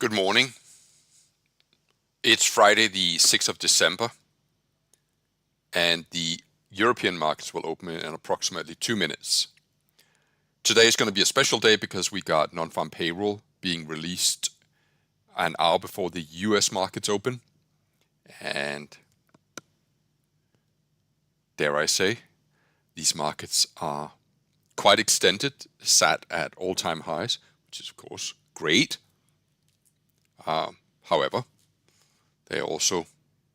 Good morning. It's Friday the 6th of December, and the European markets will open in approximately 2 minutes. Today is going to be a special day because we got non-farm payroll being released an hour before the US markets open. And dare I say, these markets are quite extended, sat at all-time highs, which is of course great. However, they are also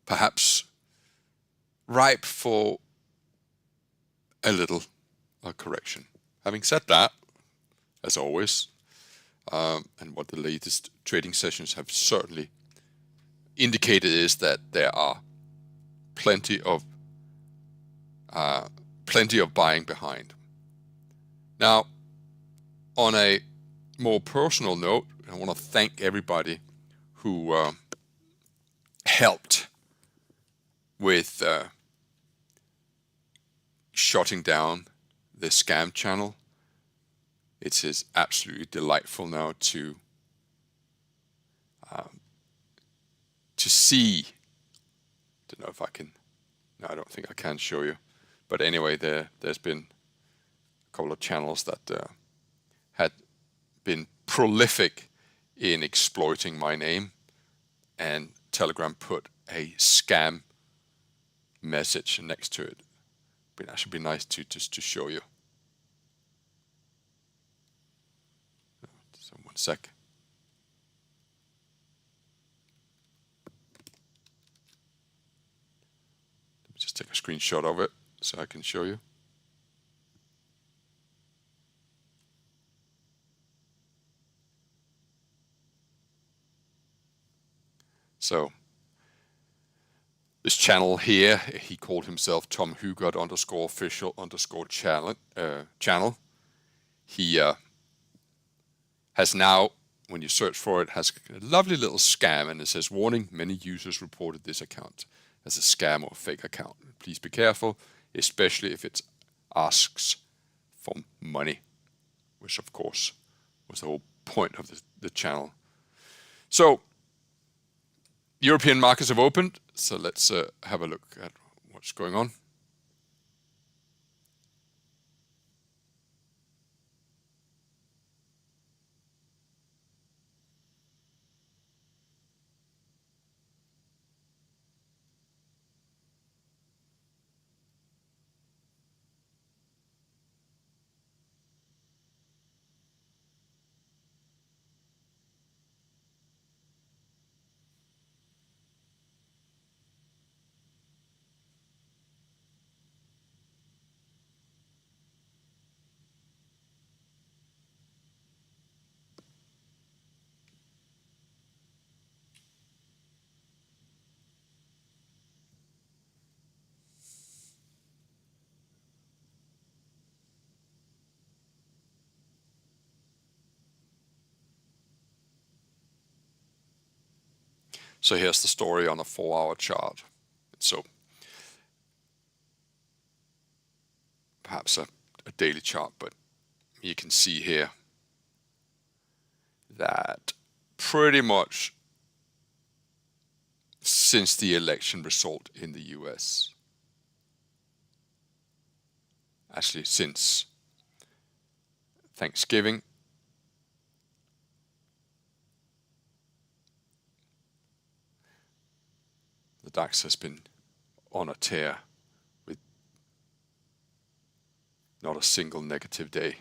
perhaps ripe for a little correction. Having said that, as always, and what the latest trading sessions have certainly indicated is that there are plenty of buying behind. Now, on a more personal note, I want to thank everybody who helped with shutting down the scam channel. It is absolutely delightful now to see. Don't know if I can. No, I don't think I can show you. But anyway, there's been a couple of channels that had been prolific in exploiting my name, and Telegram put a scam message next to it. But that should be nice to just to show you. So 1 sec. Let me just take a screenshot of it so I can show you. So this channel here, he called himself Tom Hougaard _official_ channel. He has now, when you search for it, has a lovely little scam, and it says, warning, many users reported this account as a scam or fake account. Please be careful, especially if it asks for money, which of course was the whole point of the channel. So European markets have opened, so let's have a look at what's going on. So here's the story on a 4-hour chart. So perhaps a daily chart, but you can see here that pretty much since the election result in the US, actually since Thanksgiving, the DAX has been on a tear with not a single negative day.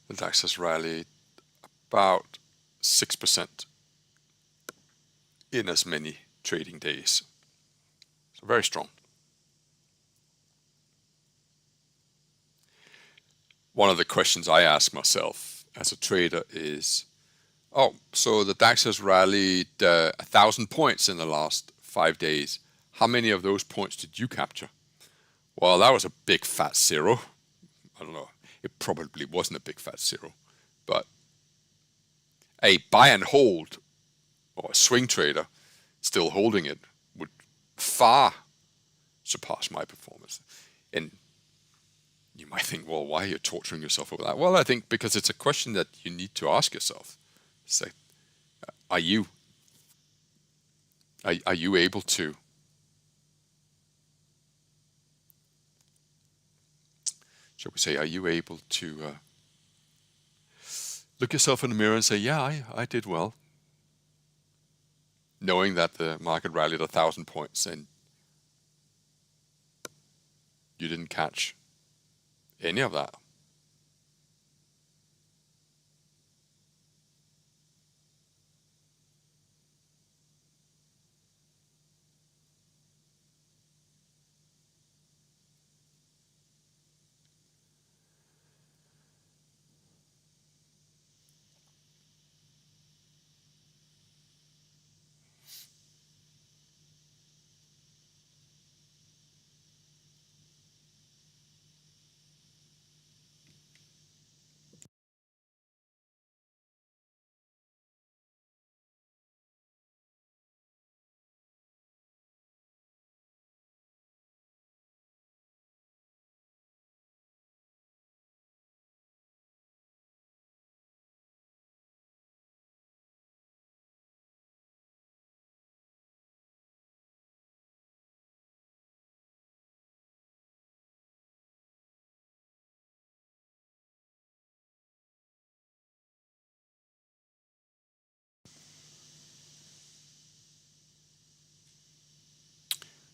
The DAX has rallied about 6% in as many trading days. So very strong. One of the questions I ask myself as a trader is, oh, so the DAX has rallied 1,000 points in the last 5 days. How many of those points did you capture? Well, that was a big fat zero. I don't know. It probably wasn't a big fat zero, but a buy and hold or a swing trader still holding it would far surpass my performance. And you might think, well, why are you torturing yourself over that? Well, I think because it's a question that you need to ask yourself. It's like, are you able to shall we say, are you able to look yourself in the mirror and say, yeah, I did well, knowing that the market rallied 1,000 points and you didn't catch any of that?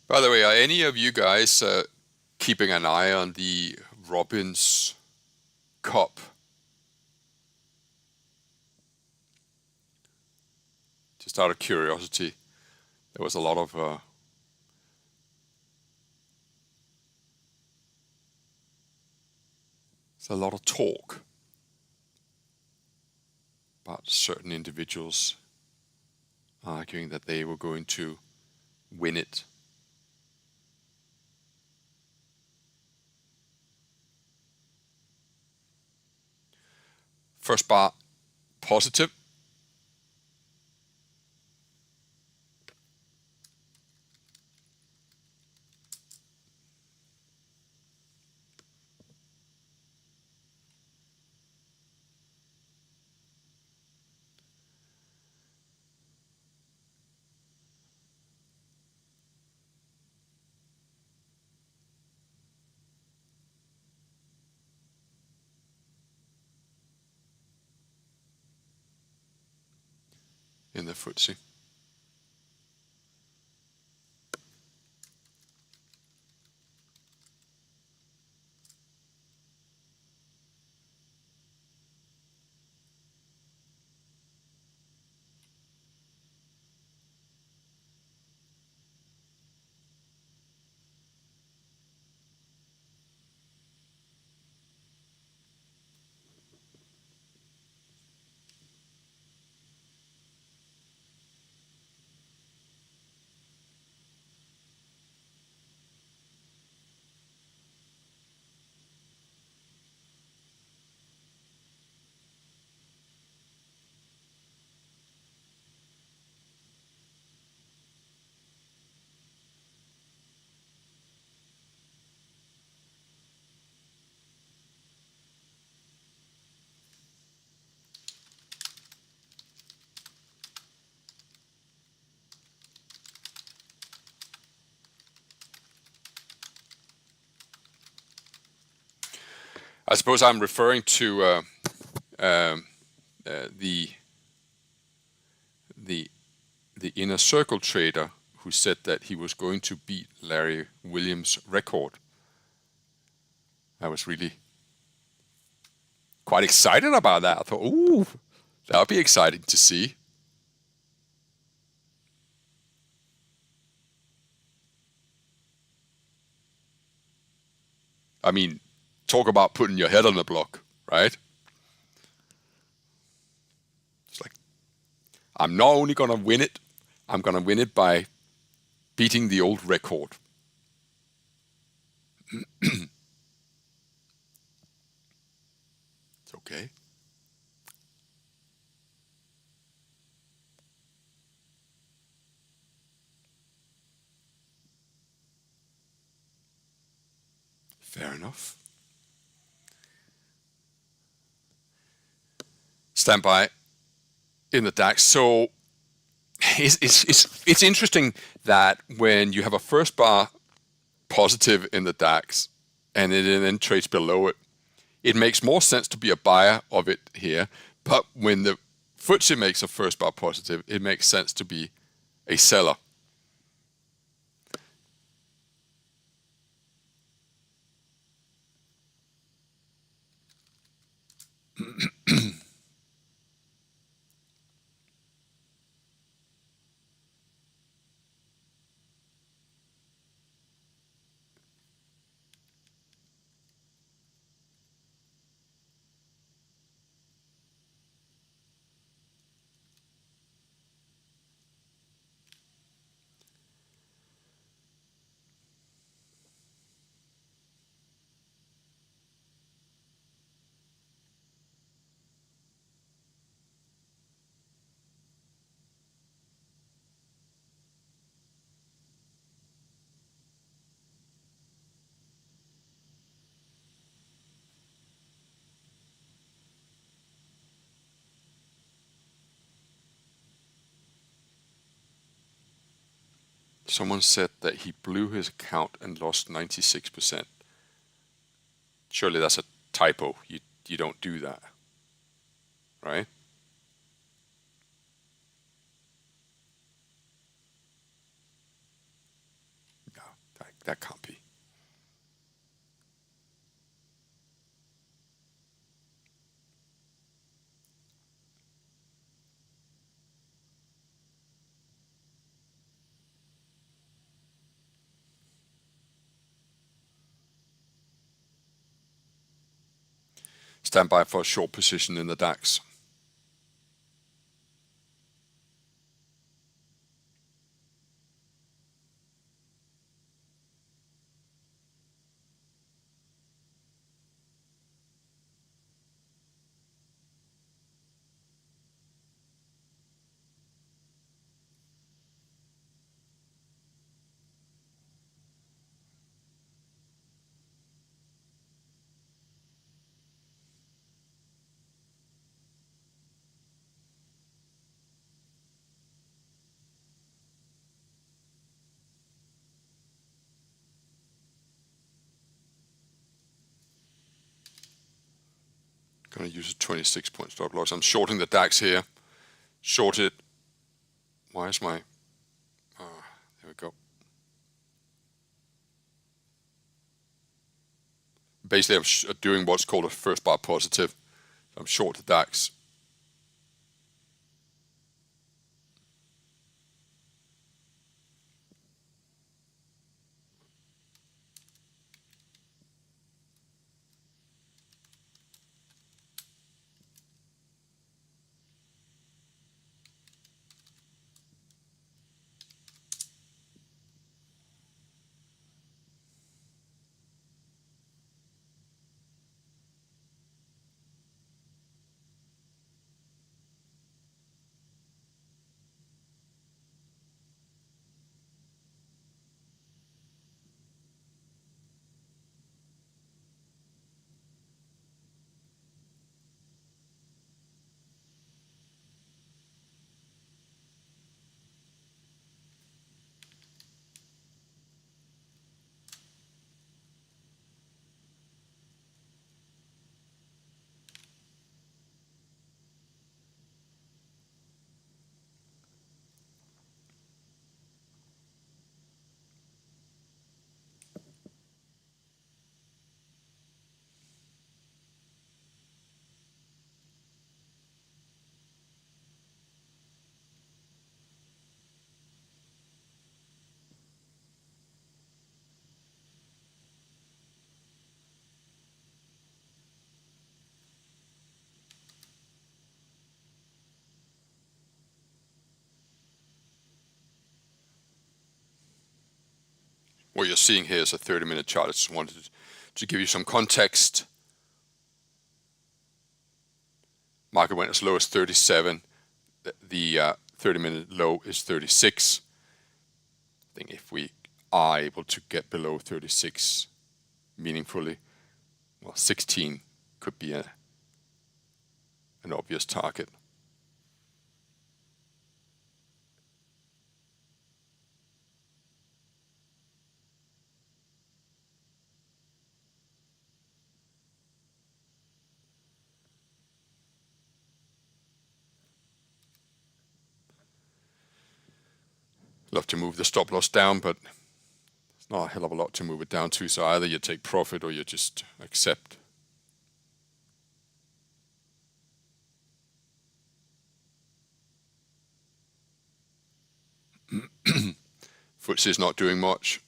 By the way, are any of you guys keeping an eye on the Robbins Cup? Just out of curiosity, there was a lot of talk about certain individuals arguing that they were going to win it. First bar, positive. In the FTSE. I suppose I'm referring to the inner circle trader who said that he was going to beat Larry Williams' record. I was really quite excited about that. I thought, ooh, that would be exciting to see. I mean, talk about putting your head on the block, right? It's like I'm not only going to win it, I'm going to win it by beating the old record. It's okay. Fair enough. Stand by in the DAX. So it's interesting that when you have a first bar positive in the DAX and it then trades below it, it makes more sense to be a buyer of it here. But when the FTSE makes a first bar positive, it makes sense to be a seller. Someone said that he blew his account and lost 96%. Surely that's a typo. You don't do that, right? No, that can't be. Stand by for a short position in the DAX. Going to use a 26-point stop loss. I'm shorting the DAX here. Short it. Why is my... there we go. Basically, I'm doing what's called a first bar positive. I'm short the DAX. what you're seeing here is a 30-minute chart. I just wanted to give you some context. Market went as low as 37. The 30-minute low is 36. I think if we are able to get below 36 meaningfully, well, 16 could be an obvious target. Love to move the stop loss down, but it's not a hell of a lot to move it down to, so either you take profit or you just accept. FTSE is not doing much.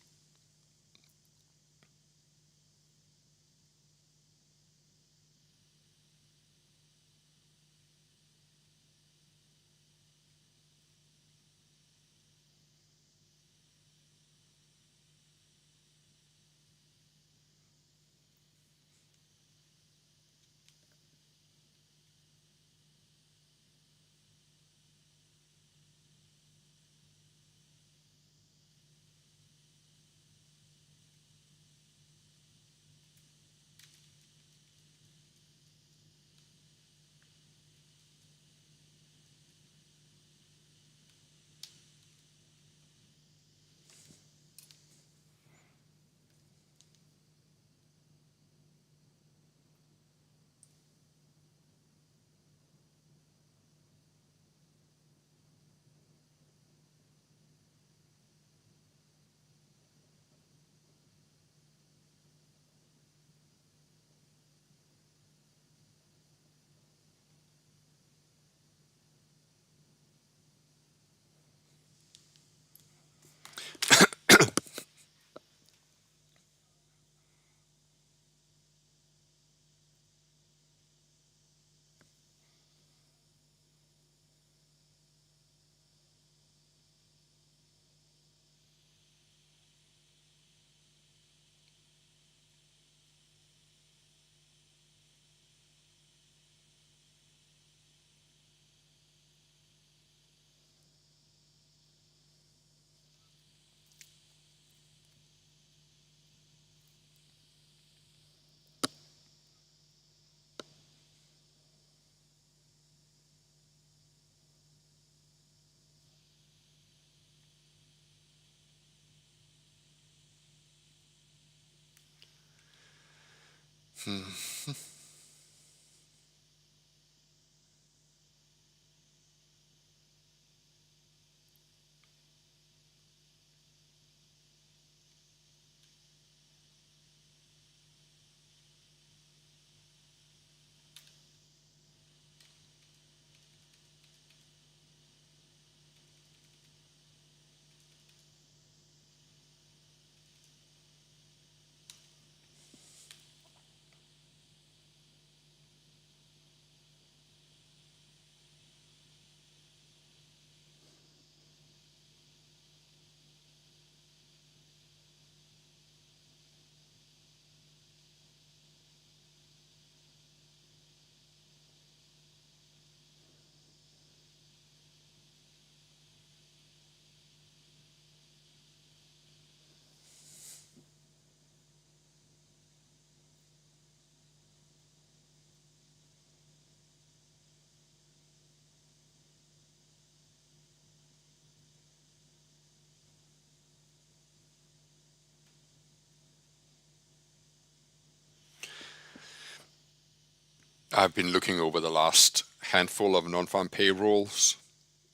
I've been looking over the last handful of non-farm payrolls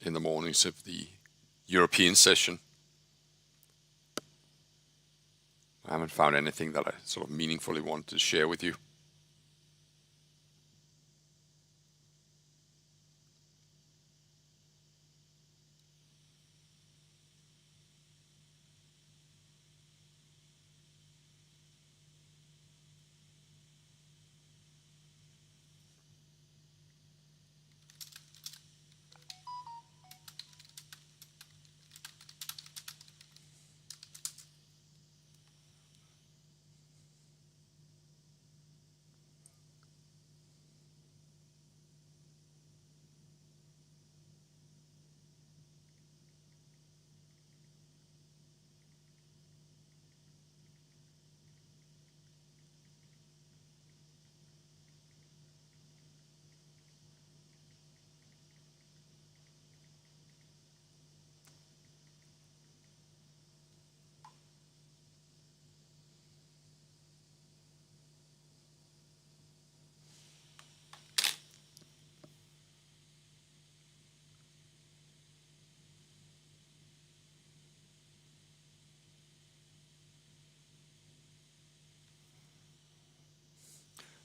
in the mornings of the European session. I haven't found anything that I sort of meaningfully want to share with you.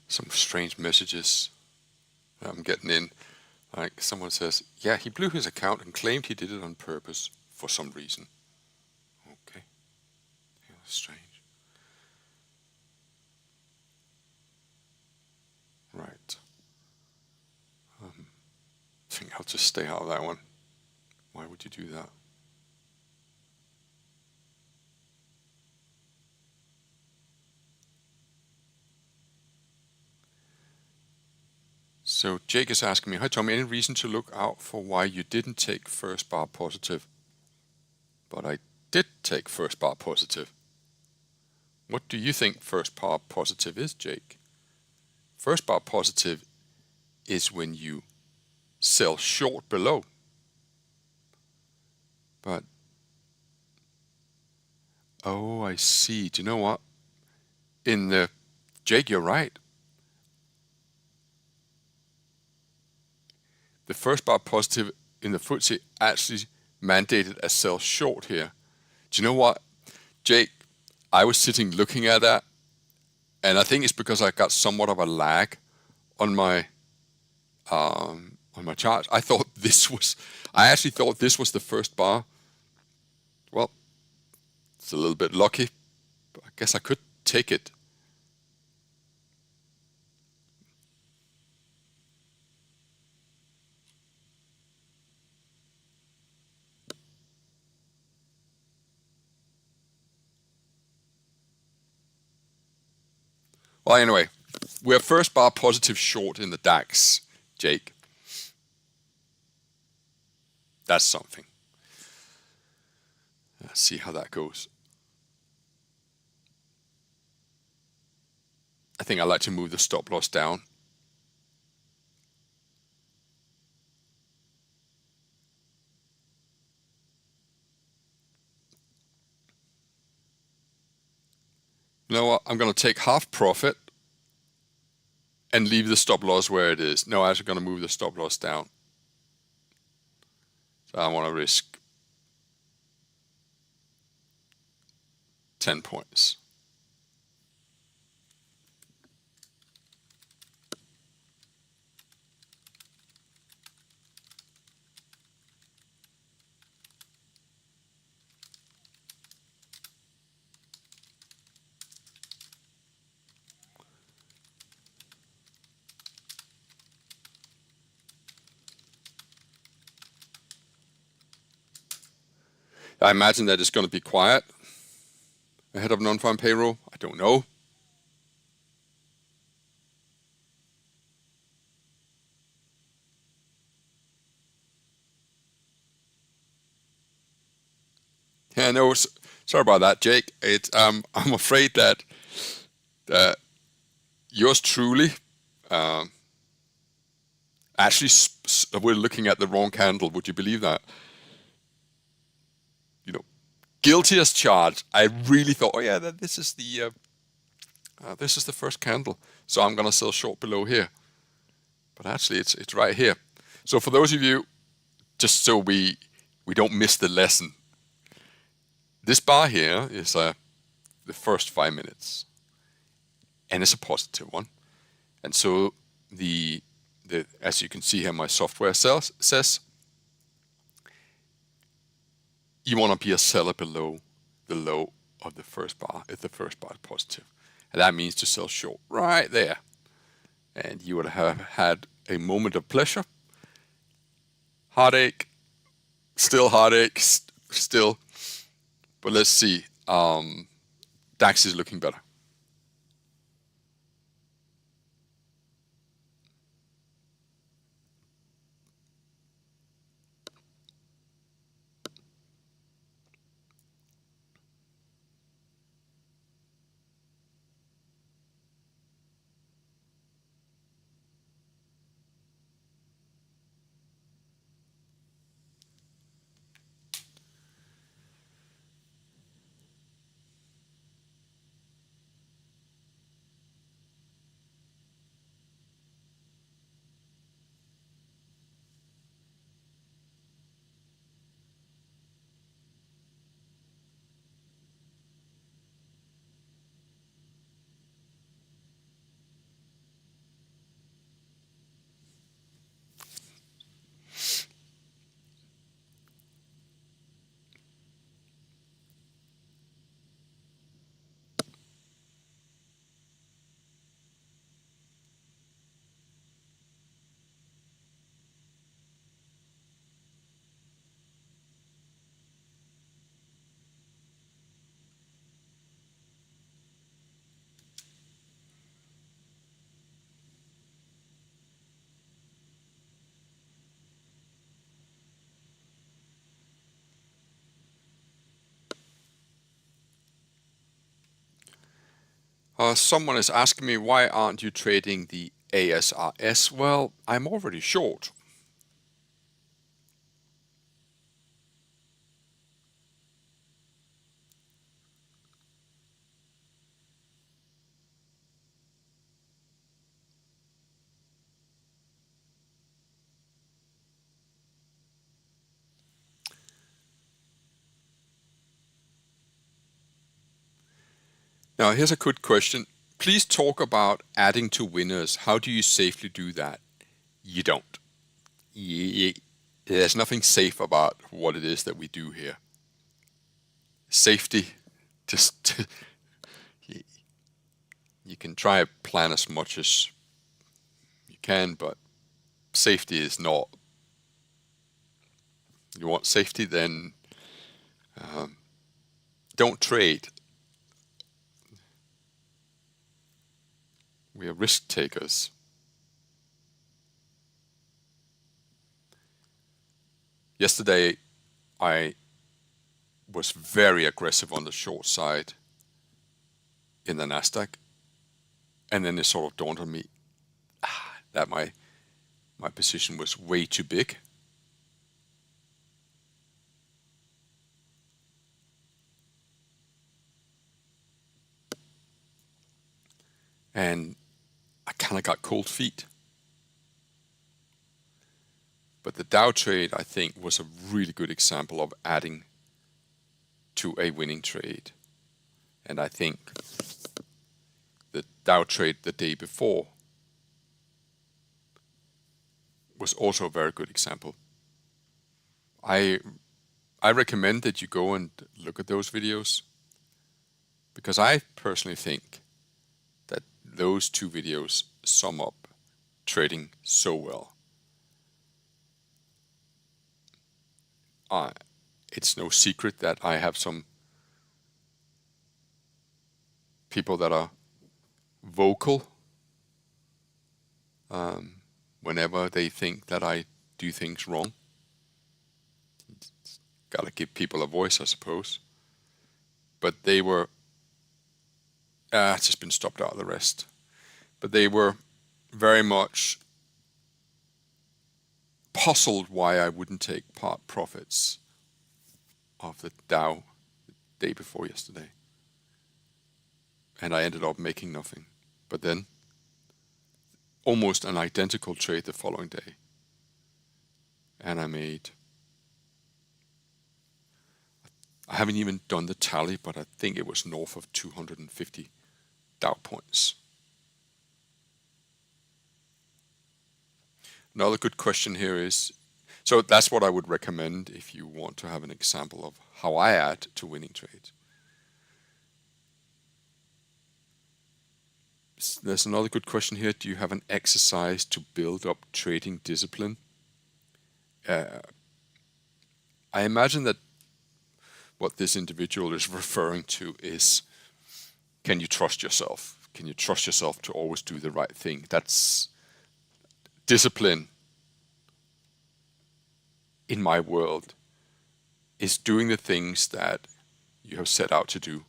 some strange messages I'm getting in. Like someone says, yeah, he blew his account and claimed he did it on purpose for some reason. Okay, yeah, strange. Right. I think I'll just stay out of that one. Why would you do that? So Jake is asking me, hi Tom, any reason to look out for why you didn't take first bar positive? But I did take first bar positive. What do you think first bar positive is, Jake? First bar positive is when you sell short below. But, oh, I see. Do you know what? Jake, you're right. The first bar positive in the FTSE actually mandated a sell short here. Do you know what, Jake? I was sitting looking at that, and I think it's because I got somewhat of a lag on my chart. I actually thought this was the first bar. Well, it's a little bit lucky, but I guess I could take it. Well, anyway, we're first bar positive short in the DAX, Jake. That's something. Let's see how that goes. I think I like to move the stop loss down. You know what? I'm going to take half profit and leave the stop loss where it is. No, I'm actually going to move the stop loss down. So I want to risk 10 points. I imagine that it's going to be quiet ahead of non-farm payroll. I don't know. Yeah, no, sorry about that, Jake. I'm afraid that yours truly actually we're looking at the wrong candle. Would you believe that? You know, guilty as charged. I really thought, oh yeah, this is the first candle, so I'm gonna sell short below here. But actually, it's right here. So for those of you, just so we don't miss the lesson, this bar here is the first 5 minutes, and it's a positive one. And so as you can see here, my software says you want to be a seller below the low of the first bar if the first bar is positive. And that means to sell short right there. And you would have had a moment of pleasure. Heartache, still heartache, still. But let's see. DAX is looking better. Someone is asking me, why aren't you trading the ASRS? Well, I'm already short. Now, here's a good question. Please talk about adding to winners. How do you safely do that? You don't. There's nothing safe about what it is that we do here. Safety, just you can try to plan as much as you can, but safety is not. You want safety, then don't trade. We are risk takers. Yesterday, I was very aggressive on the short side in the Nasdaq, and then it sort of dawned on me that my position was way too big. And I kind of got cold feet. But the Dow trade, I think, was a really good example of adding to a winning trade. And I think the Dow trade the day before was also a very good example. I recommend that you go and look at those videos, because I personally think that those two videos sum up trading so well. It's no secret that I have some people that are vocal whenever they think that I do things wrong. Gotta give people a voice, I suppose. But they were, it's just been stopped out of the rest. But they were very much puzzled why I wouldn't take part profits of the Dow the day before yesterday. And I ended up making nothing. But then, almost an identical trade the following day. And I haven't even done the tally, but I think it was north of 250 Dow points. Another good question here is, so that's what I would recommend if you want to have an example of how I add to winning trades. There's another good question here. Do you have an exercise to build up trading discipline? I imagine that what this individual is referring to is, can you trust yourself? Can you trust yourself to always do the right thing? That's discipline in my world, is doing the things that you have set out to do,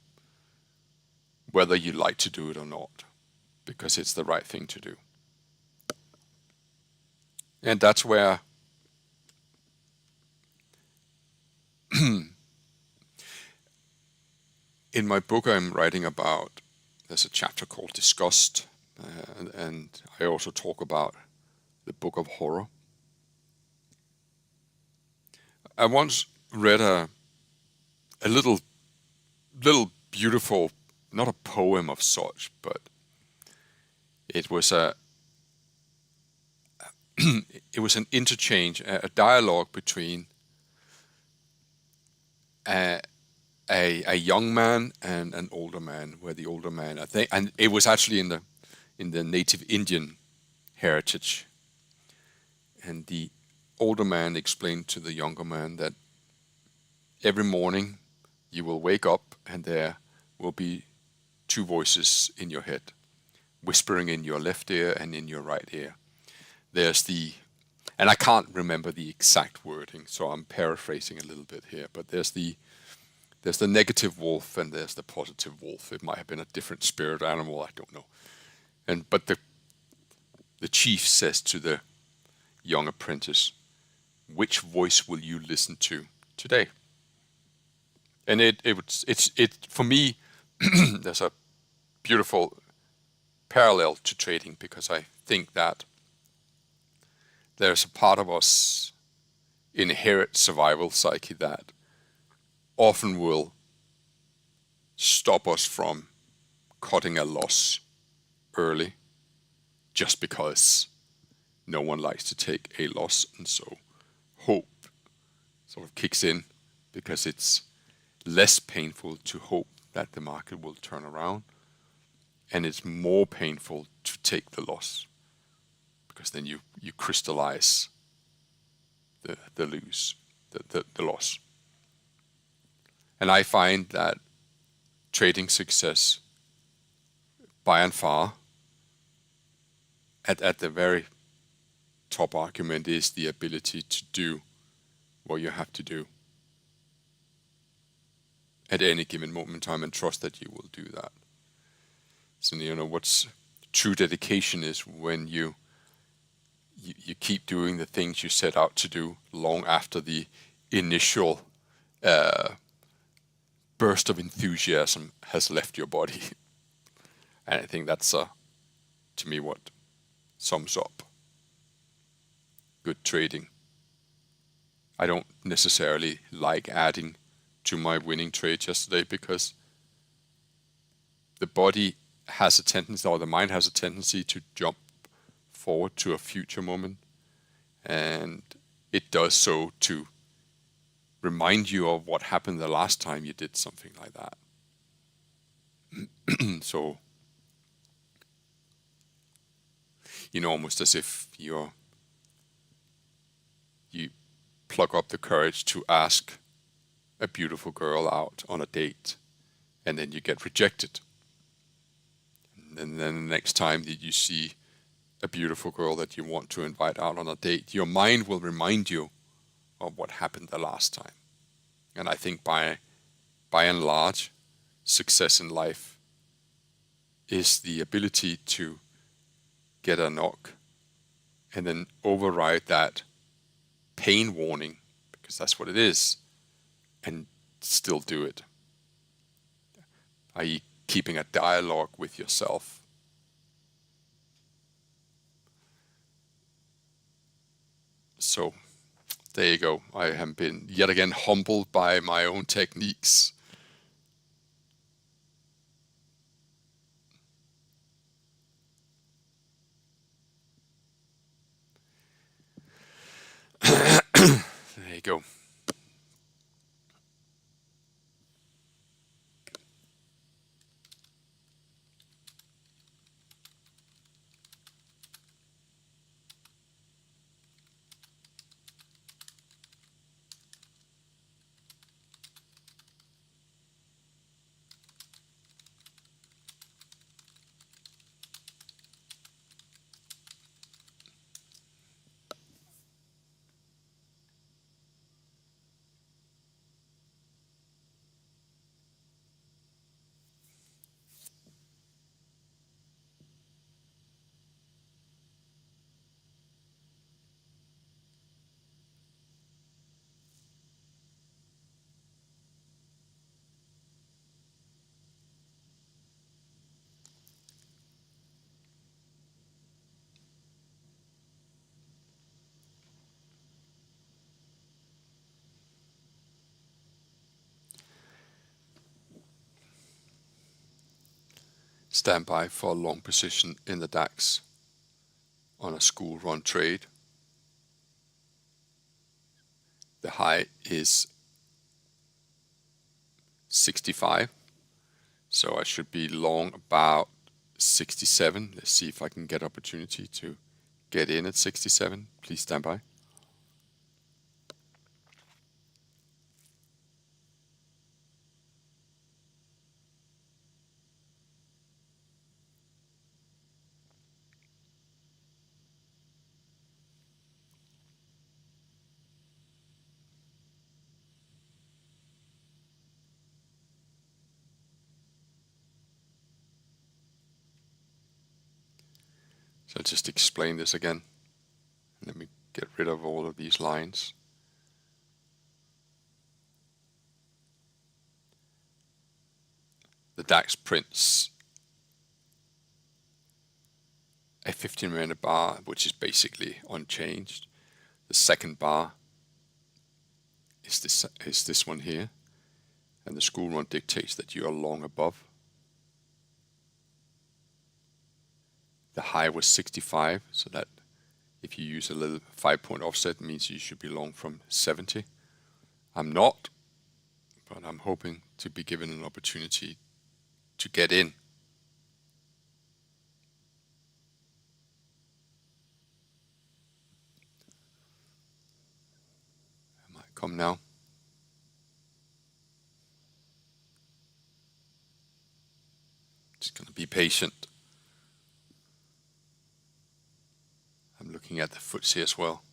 whether you like to do it or not, because it's the right thing to do. And that's where in my book I'm writing about, there's a chapter called Disgust, and I also talk about the Book of Horror. I once read a little beautiful, not a poem of such, but it was it was an interchange, a dialogue between a young man and an older man, where the older man, I think, and it was actually in the native Indian heritage, and the older man explained to the younger man that every morning you will wake up and there will be two voices in your head, whispering in your left ear and in your right ear. There's and I can't remember the exact wording, so I'm paraphrasing a little bit here, but there's the there's the negative wolf and there's the positive wolf. It might have been a different spirit animal, I don't know. But the chief says to the young apprentice, which voice will you listen to today? And it for me, there's a beautiful parallel to trading, because I think that there's a part of us inherent survival psyche that often will stop us from cutting a loss early, just because no one likes to take a loss. And so hope sort of kicks in, because it's less painful to hope that the market will turn around, and it's more painful to take the loss, because then you crystallize the loss. And I find that trading success, by and far, at the very top argument, is the ability to do what you have to do at any given moment in time, and trust that you will do that. So what's true dedication is when you keep doing the things you set out to do long after the initial burst of enthusiasm has left your body. And I think that's to me what sums up good trading. I don't necessarily like adding to my winning trade yesterday, because the body has a tendency, or the mind has a tendency, to jump forward to a future moment, and it does so to remind you of what happened the last time you did something like that. So, almost as if you plug up the courage to ask a beautiful girl out on a date, and then you get rejected. And then the next time that you see a beautiful girl that you want to invite out on a date, your mind will remind you of what happened the last time. And I think by and large, success in life is the ability to get a knock and then override that pain warning, because that's what it is, and still do it. I.e., keeping a dialogue with yourself. So there you go. I have been yet again humbled by my own techniques. There you go. Stand by for a long position in the DAX on a school run trade. The high is 65, so I should be long about 67. Let's see if I can get opportunity to get in at 67. Please stand by. So I'll just explain this again. Let me get rid of all of these lines. The DAX prints a 15-minute bar, which is basically unchanged. The second bar is this one here, and the school run dictates that you are long above. The high was 65, so that if you use a little 5-point offset, means you should be long from 70. I'm not, but I'm hoping to be given an opportunity to get in. I might come now. Just gonna be patient. I'm looking at the FTSE as well.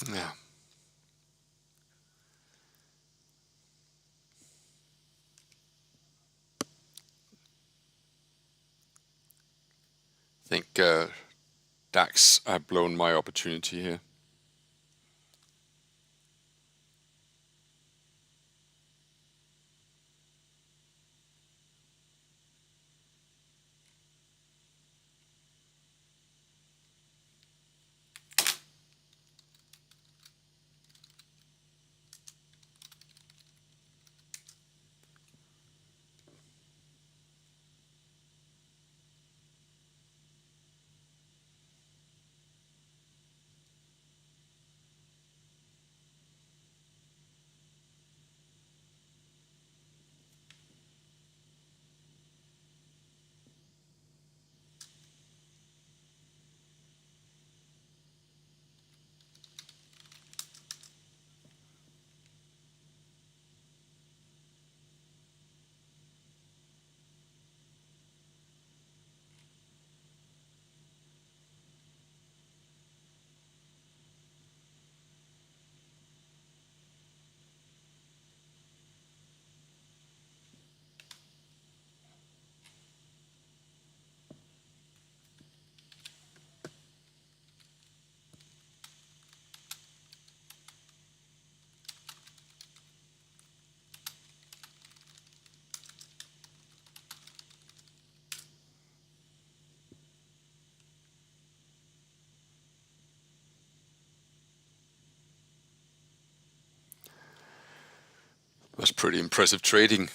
Yeah. I think DAX, I've blown my opportunity here. That's pretty impressive trading.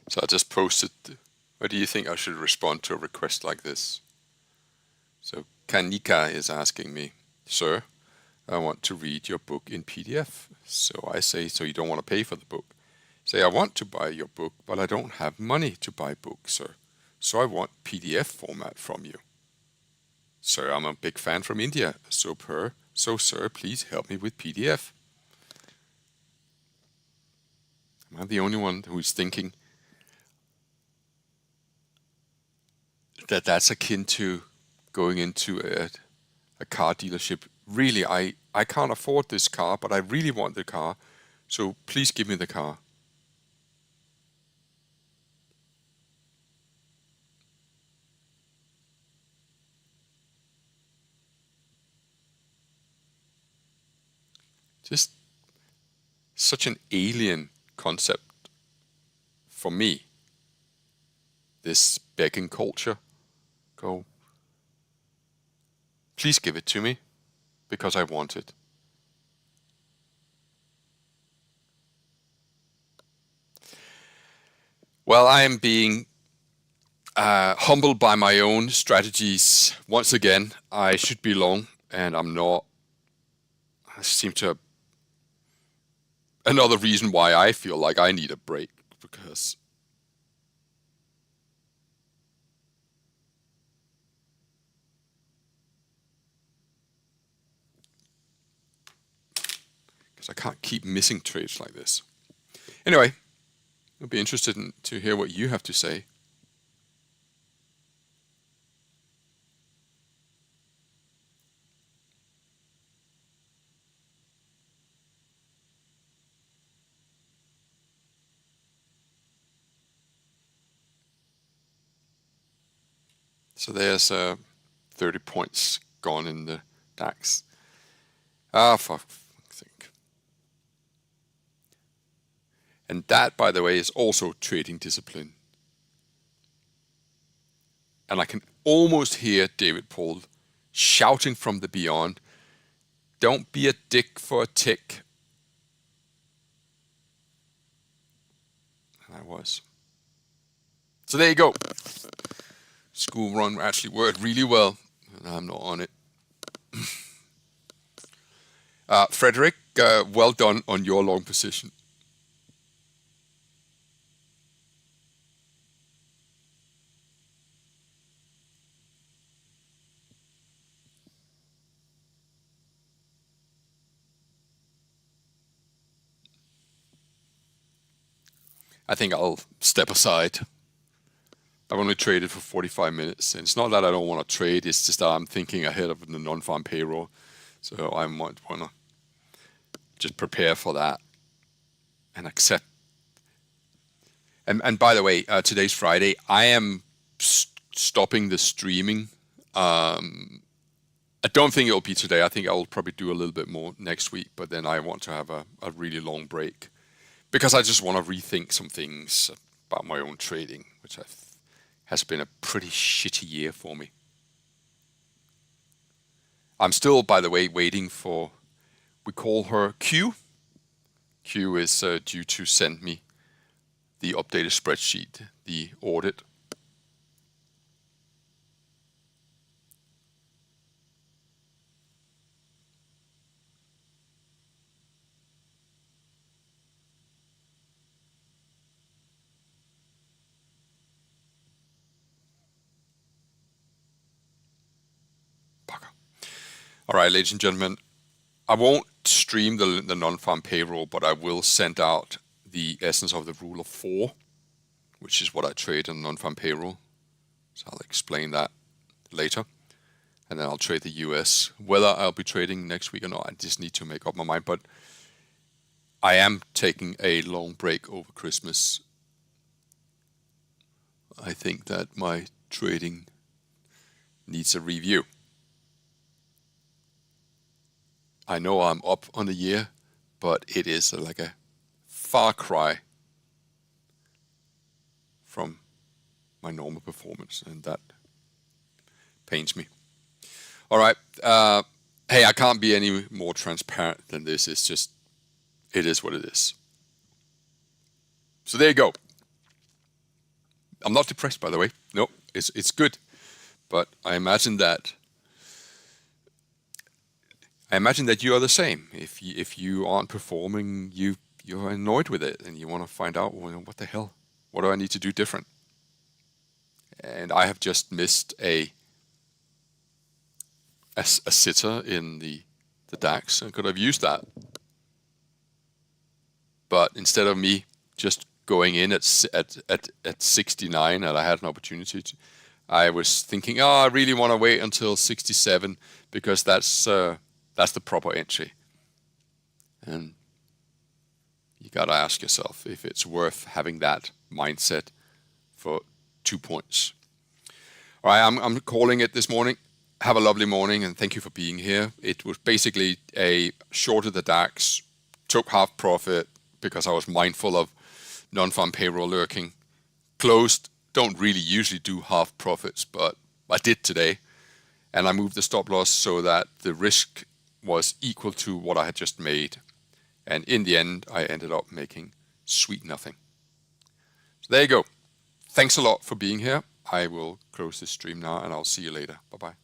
So I just posted, what do you think I should respond to a request like this? So Kanika is asking me, sir, I want to read your book in PDF. So I say, so you don't want to pay for the book? Say, I want to buy your book, but I don't have money to buy books, sir. So I want PDF format from you. Sir, I'm a big fan from India. So sir, please help me with PDF. Am I the only one who's thinking that that's akin to going into a car dealership? Really, I can't afford this car, but I really want the car. So please give me the car. Just such an alien concept for me. This begging culture. Go, please give it to me because I want it. Well, I am being humbled by my own strategies. Once again, I should be long, and I'm not. I seem to. Another reason why I feel like I need a break, because I can't keep missing trades like this. Anyway, I'll be interested to hear what you have to say. So there's 30 points gone in the DAX. For fuck's sake. And that, by the way, is also trading discipline. And I can almost hear David Paul shouting from the beyond, don't be a dick for a tick. And I was. So there you go. School run actually worked really well, and I'm not on it. Frederick, well done on your long position. I think I'll step aside. I've only traded for 45 minutes, and it's not that I don't want to trade, it's just that I'm thinking ahead of the non-farm payroll. So I might want to just prepare for that and accept. And by the way, today's Friday. I am stopping the streaming. I don't think it'll be today. I think I'll probably do a little bit more next week, but then I want to have a really long break because I just want to rethink some things about my own trading, which has been a pretty shitty year for me. I'm still, by the way, waiting for, we call her Q. Q is due to send me the updated spreadsheet, the audit. All right, ladies and gentlemen, I won't stream the non-farm payroll, but I will send out the essence of the rule of 4, which is what I trade on non-farm payroll. So I'll explain that later. And then I'll trade the US. Whether I'll be trading next week or not, I just need to make up my mind. But I am taking a long break over Christmas. I think that my trading needs a review. I know I'm up on the year, but it is like a far cry from my normal performance, and that pains me. All right. Hey, I can't be any more transparent than this. It's just, it is what it is. So there you go. I'm not depressed, by the way. No, it's good. But I imagine that you are the same. If you aren't performing, you're annoyed with it, and you want to find out, well, what the hell? What do I need to do different? And I have just missed a sitter in the DAX, and could have used that. But instead of me just going in at 69, and I had an opportunity to, I was thinking, oh, I really want to wait until 67 because that's the proper entry. And you got to ask yourself if it's worth having that mindset for 2 points. All right, I'm calling it this morning. Have a lovely morning, and thank you for being here. It was basically a shorted the DAX, took half profit because I was mindful of non-farm payroll lurking. Closed, don't really usually do half profits, but I did today. And I moved the stop loss so that the risk was equal to what I had just made. And in the end, I ended up making sweet nothing. So there you go. Thanks a lot for being here. I will close this stream now, and I'll see you later. Bye-bye.